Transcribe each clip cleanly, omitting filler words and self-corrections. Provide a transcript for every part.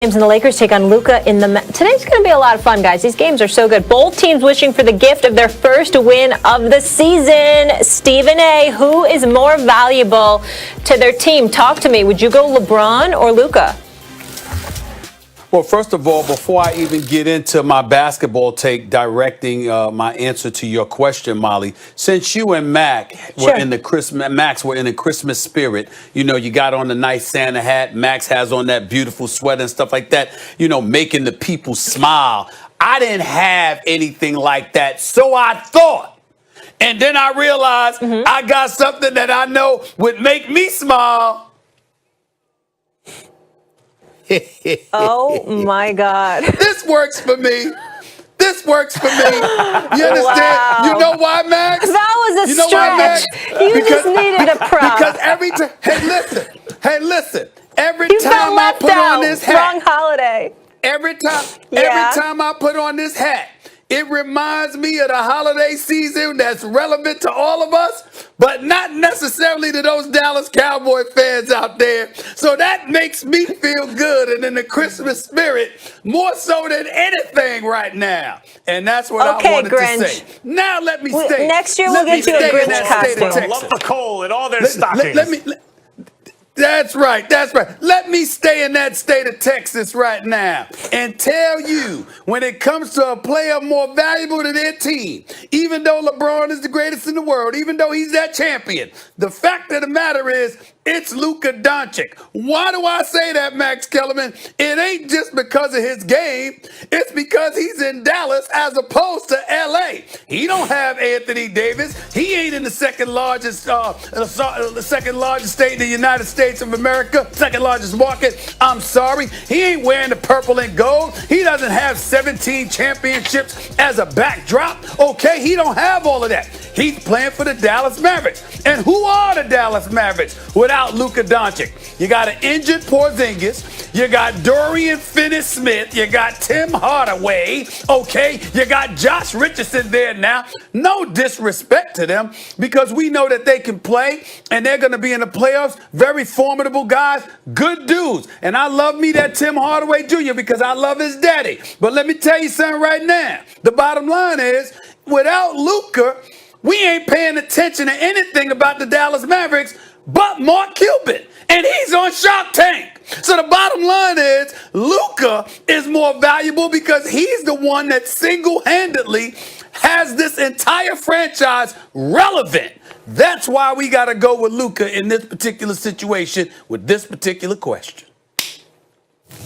And the Lakers take on Luka in the... Today's going to be a lot of fun, guys. These games are so good. Both teams wishing for the gift of their first win of the season. Stephen A., who is more valuable to their team? Talk to me. Would you go LeBron or Luka? Well, first of all, before I even get into my basketball take directing my answer to your question, Molly, since you and Max were in the Christmas spirit, you know, you got on the nice Santa hat, Max has on that beautiful sweater and stuff like that, you know, making the people smile. I didn't have anything like that, so I thought. And then I realized I got something that I know would make me smile. Oh, my God. This works for me. This works for me. You understand? Wow. You know why, Max? That was a stretch. Why, Max? You just needed a prop. Because every time, hey, listen. Every you time I put on this hat. Wrong holiday. Every time I put on this hat, it reminds me of the holiday season that's relevant to all of us, but not necessarily to those Dallas Cowboy fans out there. So that makes me feel good and in the Christmas spirit more so than anything right now. And that's what I wanted to say. Now let me stay. Next year we'll get you a Grinch costume. Love the coal and all their stockings. That's right. Let me stay in that state of Texas right now and tell you, when it comes to a player more valuable to their team, even though LeBron is the greatest in the world, even though he's that champion, the fact of the matter is, it's Luka Doncic. Why do I say that, Max Kellerman? It ain't just because of his game. It's because he's in Dallas as opposed to L.A. He don't have Anthony Davis. He ain't in the second largest state in the United States of America, second largest market. I'm sorry. He ain't wearing the purple and gold. He doesn't have 17 championships as a backdrop. Okay, he don't have all of that. He's playing for the Dallas Mavericks. And who are the Dallas Mavericks without Luka Doncic? You got an injured Porzingis. You got Dorian Finney-Smith. You got Tim Hardaway. Okay, you got Josh Richardson there now. No disrespect to them, because we know that they can play and they're going to be in the playoffs. Very formidable guys, good dudes. And I love me that Tim Hardaway Jr. because I love his daddy. But let me tell you something right now. The bottom line is, without Luka, we ain't paying attention to anything about the Dallas Mavericks but Mark Cuban, and he's on Shark Tank. So the bottom line is, Luka is more valuable because he's the one that single-handedly has this entire franchise relevant. That's why we got to go with Luka in this particular situation with this particular question.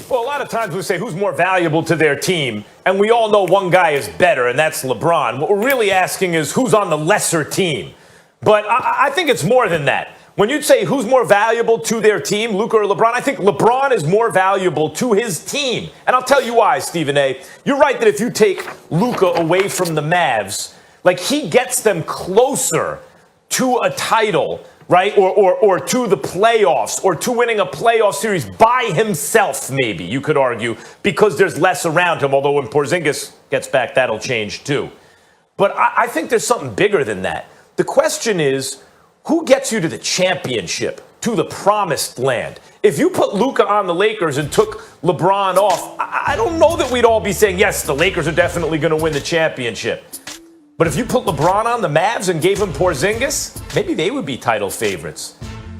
Well, a lot of times we say who's more valuable to their team, and we all know one guy is better, and that's LeBron. What we're really asking is who's on the lesser team. But I think it's more than that. When you say who's more valuable to their team, Luka or LeBron, I think LeBron is more valuable to his team. And I'll tell you why, Stephen A. You're right that if you take Luka away from the Mavs, like, he gets them closer to a title, right? Or to the playoffs, or to winning a playoff series by himself, maybe, you could argue, because there's less around him. Although when Porzingis gets back, that'll change too. But I think there's something bigger than that. The question is, who gets you to the championship, to the promised land? If you put Luka on the Lakers and took LeBron off, I don't know that we'd all be saying, yes, the Lakers are definitely going to win the championship. But if you put LeBron on the Mavs and gave him Porzingis, maybe they would be title favorites.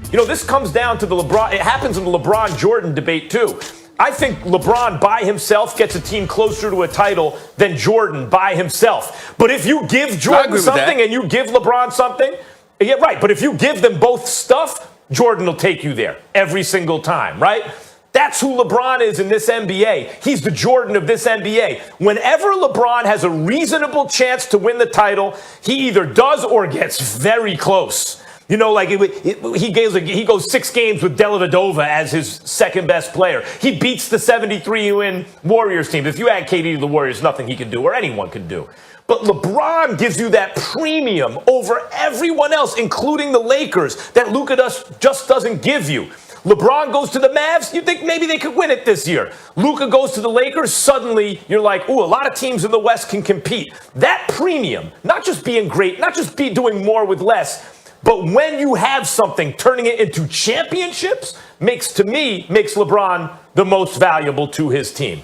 You know, this comes down to the LeBron. It happens in the LeBron-Jordan debate, too. I think LeBron by himself gets a team closer to a title than Jordan by himself. But if you give Jordan something and you give LeBron something, yeah, right. But if you give them both stuff, Jordan will take you there every single time, right? That's who LeBron is in this NBA. He's the Jordan of this NBA. Whenever LeBron has a reasonable chance to win the title, he either does or gets very close. You know, like he goes 6 games with Dellavedova as his second best player. He beats the 73-win Warriors team. If you add KD to the Warriors, nothing he can do or anyone can do. But LeBron gives you that premium over everyone else, including the Lakers, that Luka just doesn't give you. LeBron goes to the Mavs, you think maybe they could win it this year. Luka goes to the Lakers, suddenly you're like, ooh, a lot of teams in the West can compete. That premium, not just being great, not just doing more with less, But when you have something, turning it into championships makes LeBron the most valuable to his team.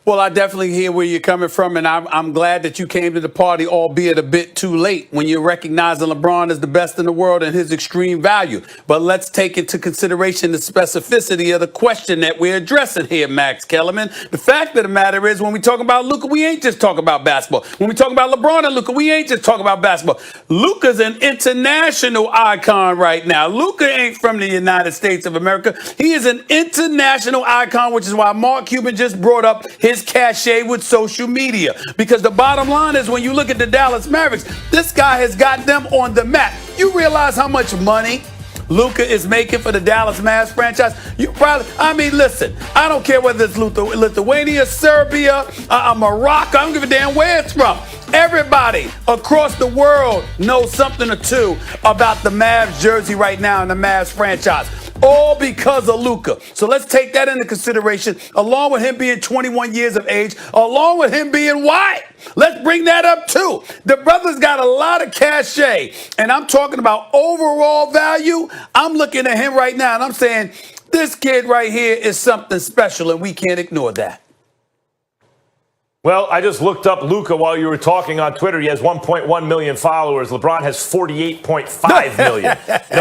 Well, I definitely hear where you're coming from, and I'm glad that you came to the party, albeit a bit too late, when you're recognizing LeBron as the best in the world and his extreme value. But let's take into consideration the specificity of the question that we're addressing here, Max Kellerman. The fact of the matter is, when we talk about Luka, we ain't just talking about basketball. When we talk about LeBron and Luka, we ain't just talking about basketball. Luka's an international icon right now. Luka ain't from the United States of America. He is an international icon, which is why Mark Cuban just brought up his cachet with social media. Because the bottom line is, when you look at the Dallas Mavericks, this guy has got them on the map. You realize how much money Luka is making for the Dallas Mavs franchise? Listen, I don't care whether it's Lithuania, Serbia, Morocco. I don't give a damn where it's from. Everybody across the world knows something or two about the Mavs jersey right now and the Mavs franchise. All because of Luka. So let's take that into consideration, along with him being 21 years of age, along with him being white. Let's bring that up too. The brother's got a lot of cachet, and I'm talking about overall value. I'm looking at him right now, and I'm saying this kid right here is something special, and we can't ignore that. Well, I just looked up Luka while you were talking on Twitter. He has 1.1 million followers. LeBron has 48.5 million.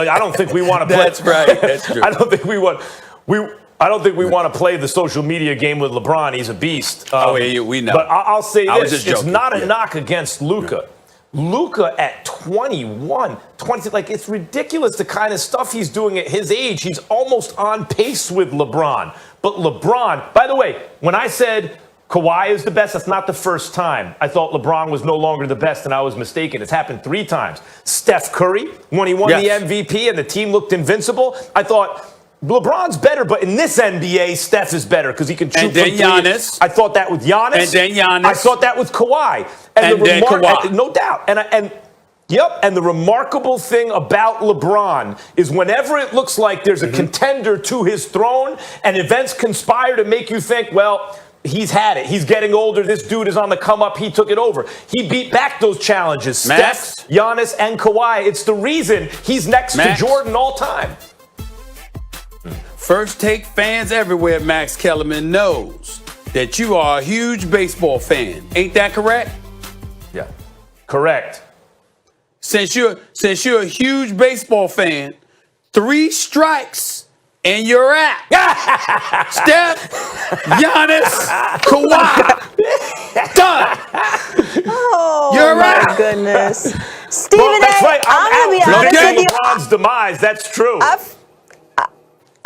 I don't think we want to play. That's right. That's true. I don't think we want to play the social media game with LeBron. He's a beast. We know. But I'll say this: it's not a Yeah. knock against Luka. Luka at 21, 20, it's ridiculous the kind of stuff he's doing at his age. He's almost on pace with LeBron. But LeBron, by the way, when I said Kawhi is the best, that's not the first time I thought LeBron was no longer the best and I was mistaken. It's happened 3 times. Steph Curry, when he won the MVP and the team looked invincible, I thought LeBron's better, but in this NBA, Steph is better because he can shoot. And then Giannis. I thought that with Giannis. And then Giannis. I thought that with Kawhi. And then Kawhi. No doubt. And the remarkable thing about LeBron is whenever it looks like there's a contender to his throne and events conspire to make you think, well, he's had it. He's getting older. This dude is on the come up. He took it over. He beat back those challenges. Max? Steph, Giannis, and Kawhi. It's the reason he's next to Jordan all time. First Take fans everywhere, Max Kellerman, knows that you are a huge baseball fan. Ain't that correct? Yeah. Correct. Since you're a huge baseball fan, 3 strikes and you're out. Steph, Giannis, Kawhi. Done. Oh, you're my out. goodness. Stephen That's A., right. I'm going to be honest with you. LeBron's demise. That's true.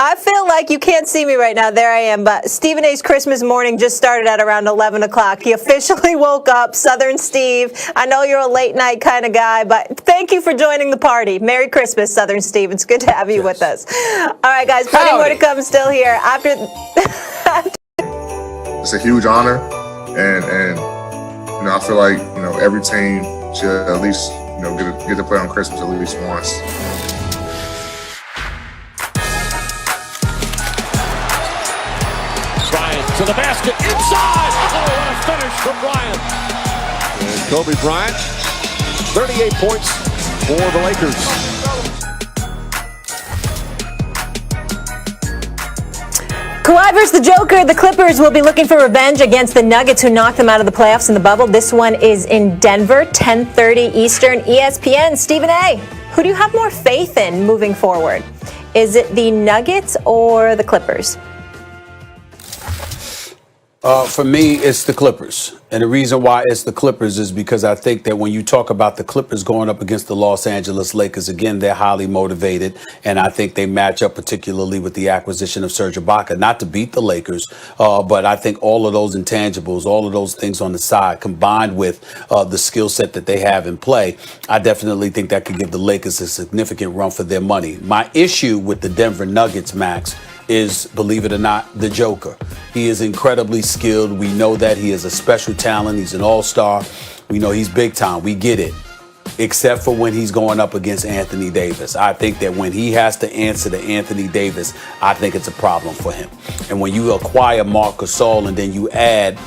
I feel like you can't see me right now. There I am. But Stephen A.'s Christmas morning just started at around 11 o'clock. He officially woke up. Southern Steve. I know you're a late night kind of guy, but thank you for joining the party. Merry Christmas, Southern Steve. It's good to have you with us. All right, guys. Plenty more to come still here. It's a huge honor. And I feel like, every team should at least, get to play on Christmas at least once. To the basket, inside! Oh, what a finish from Bryant. And Kobe Bryant, 38 points for the Lakers. Kawhi versus the Joker. The Clippers will be looking for revenge against the Nuggets, who knocked them out of the playoffs in the bubble. This one is in Denver, 10:30 Eastern, ESPN. Stephen A., who do you have more faith in moving forward? Is it the Nuggets or the Clippers? For me, it's the Clippers. And the reason why it's the Clippers is because I think that when you talk about the Clippers going up against the Los Angeles Lakers, again, they're highly motivated. And I think they match up particularly with the acquisition of Serge Ibaka, not to beat the Lakers, but I think all of those intangibles, all of those things on the side, combined with the skill set that they have in play, I definitely think that could give the Lakers a significant run for their money. My issue with the Denver Nuggets, Max, is, believe it or not, the Joker. He is incredibly skilled. We know that he is a special talent. He's an all-star. We know he's big time. We get it. Except for when he's going up against Anthony Davis. I think that when he has to answer to Anthony Davis, I think it's a problem for him. And when you acquire Marc Gasol and then you add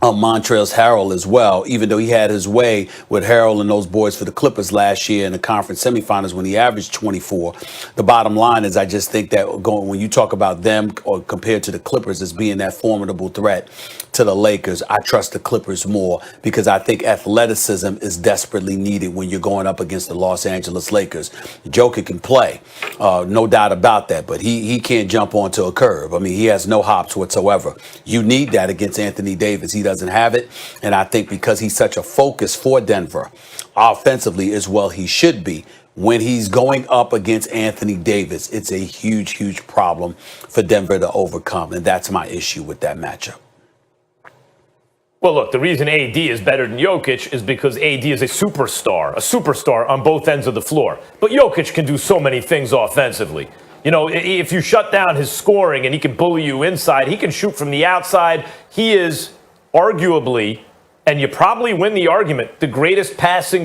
Montrezl Harrell as well, even though he had his way with Harrell and those boys for the Clippers last year in the conference semifinals when he averaged 24. The bottom line is I just think that when you talk about them or compared to the Clippers as being that formidable threat to the Lakers, I trust the Clippers more because I think athleticism is desperately needed when you're going up against the Los Angeles Lakers. Joker can play, no doubt about that, but he can't jump onto a curve. I mean, he has no hops whatsoever. You need that against Anthony Davis. He doesn't have it, and I think because he's such a focus for Denver offensively as well he should be, when he's going up against Anthony Davis, it's a huge, huge problem for Denver to overcome, and that's my issue with that matchup. Well, look, the reason AD is better than Jokic is because AD is a superstar on both ends of the floor. But Jokic can do so many things offensively. You know, if you shut down his scoring and he can bully you inside, he can shoot from the outside. He is arguably, and you probably win the argument, the greatest passing